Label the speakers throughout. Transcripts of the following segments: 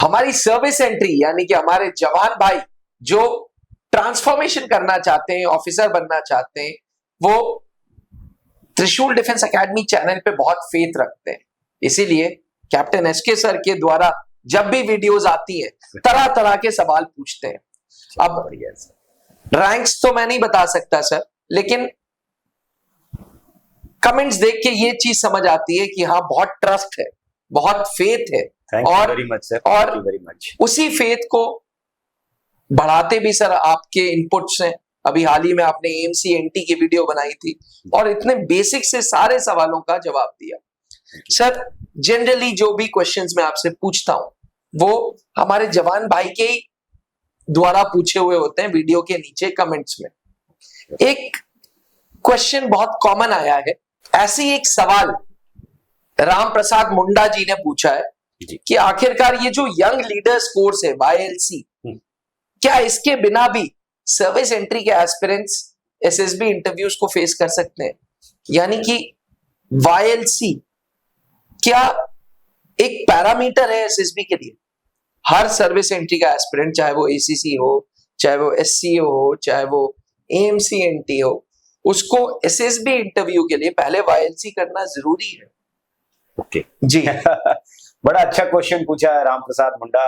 Speaker 1: हमारी service entry यानी कि हमारे जवान भाई जो ट्रांसफॉर्मेशन करना चाहते हैं, ऑफिसर बनना चाहते हैं, वो त्रिशूल डिफेंस एकेडमी चैनल पे बहुत फेथ रखते हैं। इसीलिए कैप्टन एसके सर के द्वारा जब भी वीडियोस आती हैं, तरह तरह के सवाल पूछते हैं। अब रैंक्स तो मैं नहीं बता सकता सर, लेकिन कमेंट्स देख के ये चीज समझ आती है कि हाँ, बहुत ट्रस्ट है, बहुत फेथ है। और उसी फेथ को बढ़ाते भी सर आपके इनपुट्स हैं। अभी हाल ही में आपने एएमसी एनटी की वीडियो बनाई थी और इतने बेसिक से सारे सवालों का जवाब दिया। सर जनरली जो भी क्वेश्चंस मैं आपसे पूछता हूं वो हमारे जवान भाई के ही द्वारा पूछे हुए होते हैं वीडियो के नीचे कमेंट्स में। एक क्वेश्चन बहुत कॉमन आया है, ऐसी एक सवाल राम प्रसाद मुंडा जी ने पूछा है कि आखिरकार ये जो यंग लीडर्स कोर्स है YLC, क्या इसके बिना भी सर्विस एंट्री के एस्पिरेंट्स SSB इंटरव्यूज को फेस कर सकते हैं? यानी कि YLC क्या एक पैरामीटर है SSB के लिए? हर सर्विस एंट्री का एस्पिरेंट, चाहे वो ACC हो, चाहे वो SCO हो, चाहे वो AMC NT हो, उसको SSB इंटरव्यू के लिए पहले YLC करना जरूरी है।
Speaker 2: ओके
Speaker 1: जी
Speaker 2: बड़ा अच्छा क्वेश्चन पूछा है राम प्रसाद मुंडा।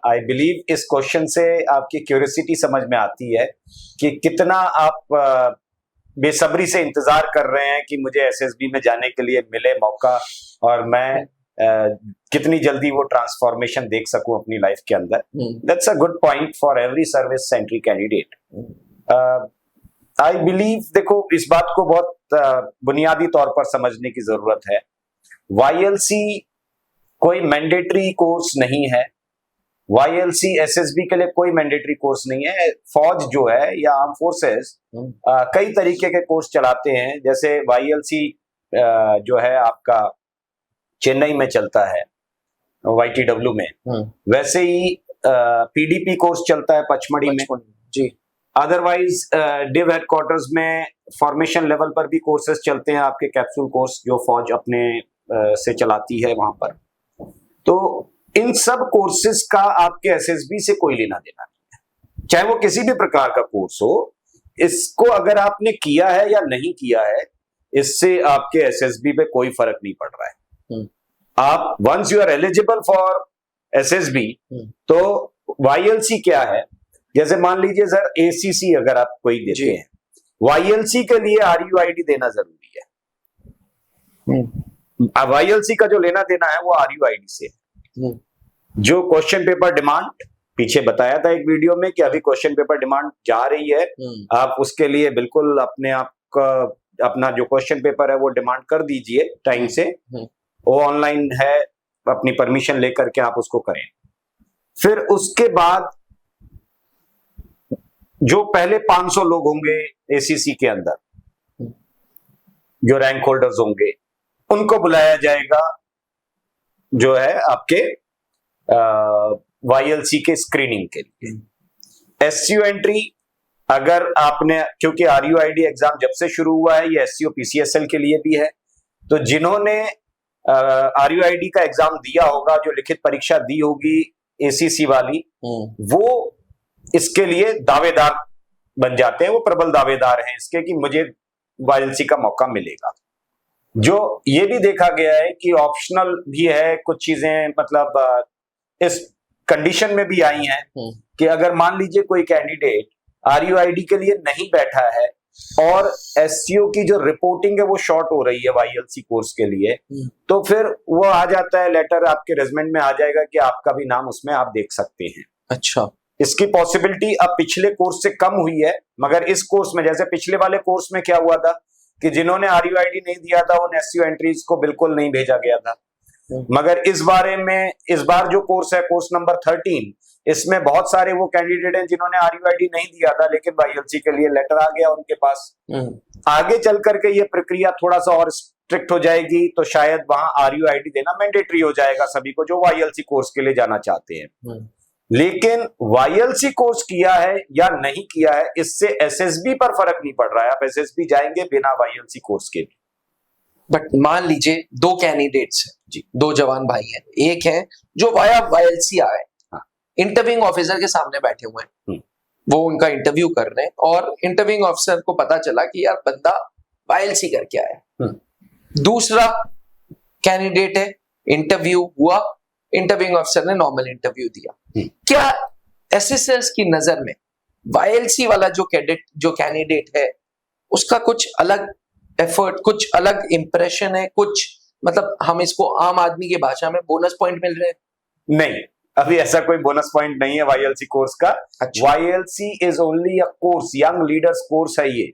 Speaker 2: आई बिलीव इस क्वेश्चन से आपकी क्यूरियोसिटी समझ में आती है कि कितना आप बेसब्री से इंतजार कर रहे हैं कि मुझे SSB में जाने के लिए मिले मौका और मैं कितनी जल्दी वो ट्रांसफॉर्मेशन देख सकूं अपनी लाइफ के अंदर। That's a good point for every service entry candidate. I believe, देखो इस बात को बहुत बुनियादी तौर पर समझने की जरूरत है। YLC कोई मैंडेटरी कोर्स नहीं है। YLC SSB के लिए कोई मैंडेटरी कोर्स नहीं है। फौज जो है या आर्म फोर्सेस कई तरीके के कोर्स चलाते हैं। जैसे YLC जो है आपका चेन्नई में चलता है YTW में, वैसे ही PDP कोर्स चलता है पचमढ़ी में जी। अदरवाइज डिव हेडक्वार्टर्स में फॉर्मेशन लेवल पर भी कोर्सेज चलते हैं, आपके कैप्सूल कोर्स जो फौज अपने से चलाती है वहां पर। तो इन सब कोर्सेज का आपके SSB से कोई लेना देना नहीं है, चाहे वो किसी भी प्रकार का कोर्स हो। इसको अगर आपने किया है या नहीं किया है, इससे आपके SSB पे कोई फर्क नहीं पड़ रहा है। आप once you are eligible for SSB, तो YLC क्या है, जैसे मान लीजिए सर ACC अगर आप कोई देते हैं, YLC के लिए RUID देना जरूरी है। YLC का जो लेना देना है वो RUID से है। जो क्वेश्चन पेपर डिमांड पीछे बताया था एक वीडियो में कि अभी क्वेश्चन पेपर डिमांड जा रही है, आप उसके लिए बिल्कुल अपने आप का अपना जो क्वेश्चन पेपर है वो डिमांड कर दीजिए टाइम से। वो ऑनलाइन है, अपनी परमिशन लेकर के आप उसको करें। फिर उसके बाद जो पहले 500 लोग होंगे ACC के अंदर, जो रैंक होल्डर्स होंगे, उनको बुलाया जाएगा जो है आपके YLC के स्क्रीनिंग के लिए। SCO एंट्री अगर आपने, क्योंकि RUID एग्जाम जब से शुरू हुआ है ये SCO PCSL के लिए भी है, तो जिन्होंने RUID का एग्जाम दिया होगा, जो लिखित परीक्षा दी होगी ACC वाली, वो इसके लिए दावेदार बन जाते हैं। वो प्रबल दावेदार हैं इसके कि मुझे YLC का मौका मिलेगा। जो ये भी देखा गया है कि ऑप्शनल भी है कुछ चीजें, मतलब इस कंडीशन में भी आई हैं कि अगर मान लीजिए कोई कैंडिडेट RUID के लिए नहीं बैठा है और SCO की जो रिपोर्टिंग है वो शॉर्ट हो रही है YLC कोर्स के लिए, तो फिर वो आ जाता है, लेटर आपके रेजमेंट में आ जाएगा कि आपका भी नाम उसमें आप देख सकते हैं।
Speaker 1: अच्छा,
Speaker 2: इसकी पॉसिबिलिटी अब पिछले कोर्स से कम हुई है, मगर इस कोर्स में, जैसे पिछले वाले कोर्स में क्या हुआ था कि जिन्होंने RUID नहीं दिया था उन SCO एंट्रीज को बिल्कुल नहीं भेजा गया था। मगर इस बार जो कोर्स है, कोर्स नंबर 13, इसमें बहुत सारे वो कैंडिडेट हैं जिन्होंने RUID नहीं दिया था, लेकिन YLC के लिए लेटर आ गया उनके पास। आगे चल करके ये प्रक्रिया थोड़ा सा और स्ट्रिक्ट हो जाएगी, तो शायद वहां RUID देना मैंडेटरी हो जाएगा सभी को जो YLC कोर्स के लिए जाना चाहते हैं। लेकिन YLC कोर्स किया है या नहीं किया है, इससे SSB पर फर्क नहीं पड़ रहा है। आप SSB जाएंगे बिना YLC कोर्स के भी।
Speaker 1: बट मान लीजिए 2 कैंडिडेट्स हैं
Speaker 2: जी।
Speaker 1: 2 जवान भाई हैं, एक है जो वाया वायलसी आए, इंटरव्यूइंग ऑफिसर के सामने बैठे हुए हैं, वो उनका इंटरव्यू कर रहे हैं और इंटरव्यूइंग ऑफिसर को पता चला कि यार बंदा वायलसी करके आया। दूसरा कैंडिडेट है, इंटरव्यू हुआ, इंटरव्यूइंग ऑफिसर ने नॉर्मल इंटरव्यू दिया। क्या एसएसएस की नजर में वायलसी वाला जो कैंडिडेट है उसका कुछ अलग एफर्ट, कुछ अलग इंप्रेशन है, कुछ मतलब हम इसको आम आदमी की भाषा में बोनस पॉइंट मिल रहे हैं?
Speaker 2: नहीं, अभी ऐसा कोई बोनस पॉइंट नहीं है वाईएलसी कोर्स का।
Speaker 1: अच्छा।
Speaker 2: YLC is only a course, young leaders course है ये।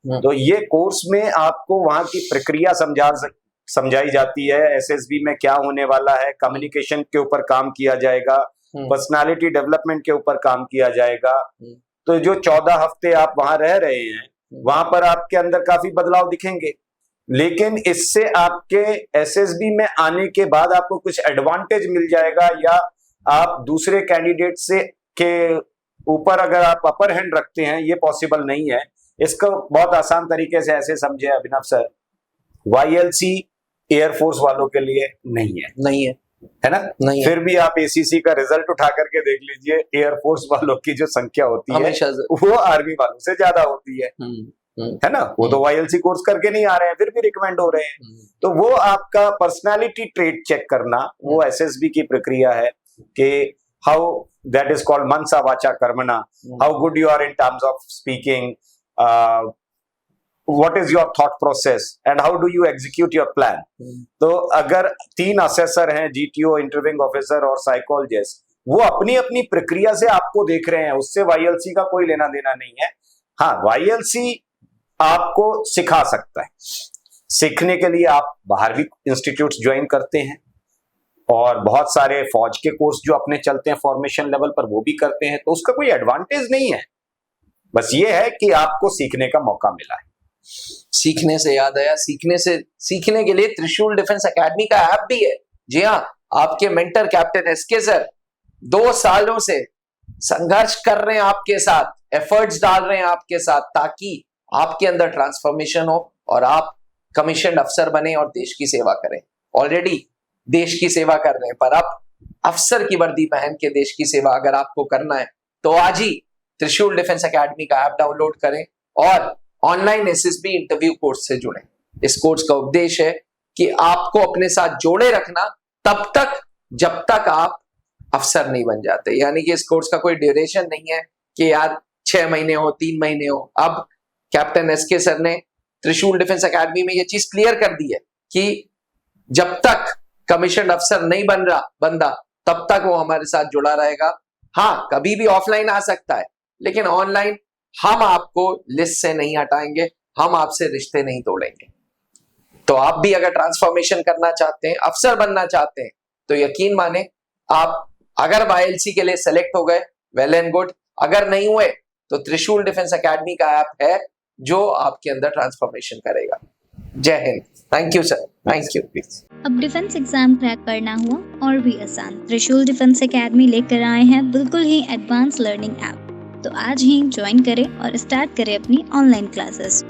Speaker 2: तो ये कोर्स में आपको वहां की प्रक्रिया समझाई जाती है, एसएसबी में क्या होने वाला है, कम्युनिकेशन के ऊपर काम किया जाएगा, पर्सनालिटी डेवलपमेंट के ऊपर काम किया जाएगा। तो जो 14 हफ्ते आप वहां रह रहे हैं वहां पर आपके अंदर काफी बदलाव दिखेंगे, लेकिन इससे आपके एसएसबी में आने के बाद आपको कुछ एडवांटेज मिल जाएगा, या आप दूसरे कैंडिडेट से के ऊपर अगर आप अपर हैंड रखते हैं, ये पॉसिबल नहीं है। इसको बहुत आसान तरीके से ऐसे समझे अभिनव सर, वाईएलसी एयरफोर्स वालों के लिए नहीं है ना? नहीं है। फिर भी आप एसीसी का रिजल्ट उठा करके देख लीजिए, एयरफोर्स वालों की जो संख्या होती है वो आर्मी वालों से ज्यादा होती है ना? वो तो वाईएलसी कोर्स करके नहीं आ रहे हैं, फिर भी रिकमेंड हो रहे हैं। तो वो आपका पर्सनालिटी ट्रेट चेक करना, वो एसएसबी की प्रक्रिया है कि हाउ दैट इज कॉल्ड मनसा वाचा कर्मणा, how good you are in terms of speaking, what is your thought process and how do you execute your plan। तो अगर 3 असेसर हैं, जीटीओ, इंटरव्यूइंग ऑफिसर और साइकोलॉजिस्ट, वो अपनी अपनी प्रक्रिया से आपको देख रहे हैं, उससे वाईएलसी का कोई लेना देना नहीं है। हाँ, वाईएलसी आपको सिखा सकता है, सीखने के लिए आप बाहर भी इंस्टीट्यूट ज्वाइन करते हैं और बहुत सारे फौज के कोर्स जो अपने चलते हैं फॉर्मेशन लेवल पर, वो भी करते हैं। तो उसका कोई एडवांटेज नहीं है, बस ये है कि आपको सीखने का मौका मिला है।
Speaker 1: सीखने से याद आया, सीखने के लिए त्रिशूल डिफेंस एकेडमी का ऐप भी है। जी हाँ, आपके मेंटर कैप्टन एसके सर 2 सालों से संघर्ष कर रहे हैं आपके साथ, एफर्ट्स डाल रहे हैं आपके साथ, ताकि आपके अंदर ट्रांसफॉर्मेशन हो और आप कमीशन अफसर बने और देश की सेवा करें। ऑलरेडी देश की सेवा कर रहे हैं, पर अब अफसर की वर्दी पहन के देश की सेवा अगर आपको करना है तो आज ही त्रिशूल डिफेंस एकेडमी का ऐप डाउनलोड करें और ऑनलाइन एसएसबी इंटरव्यू कोर्स से जुड़े। इस कोर्स का उद्देश्य है कि आपको अपने साथ जोड़े रखना तब तक जब तक आप अफसर नहीं बन जाते। यानी कि इस कोर्स का कोई ड्यूरेशन नहीं है कि यार 6 महीने हो, 3 महीने हो। अब कैप्टन एसके सर ने त्रिशूल डिफेंस एकेडमी में यह चीज क्लियर कर दी है कि जब तक कमीशन अफसर नहीं बन रहा बंदा, तब तक वो हमारे साथ जुड़ा रहेगा। हाँ, कभी भी ऑफलाइन आ सकता है, लेकिन ऑनलाइन हम आपको लिस्ट से नहीं हटाएंगे, हम आपसे रिश्ते नहीं तोड़ेंगे। तो आप भी अगर ट्रांसफॉर्मेशन करना चाहते हैं, अफसर बनना चाहते हैं, तो यकीन माने आप अगर वाईएलसी के लिए सेलेक्ट हो गए, वेल एंड गुड। अगर नहीं हुए तो त्रिशूल डिफेंस एकेडमी का ऐप है जो आपके अंदर ट्रांसफॉर्मेशन करेगा। जय Hind. Thank you sir, thank you.
Speaker 3: अब डिफेंस एग्जाम क्रैक करना हुआ और भी आसान, त्रिशूल डिफेंस एकेडमी लेकर आए हैं बिल्कुल ही एडवांस लर्निंग ऐप। तो आज ही ज्वाइन करें और स्टार्ट करें अपनी ऑनलाइन क्लासेस।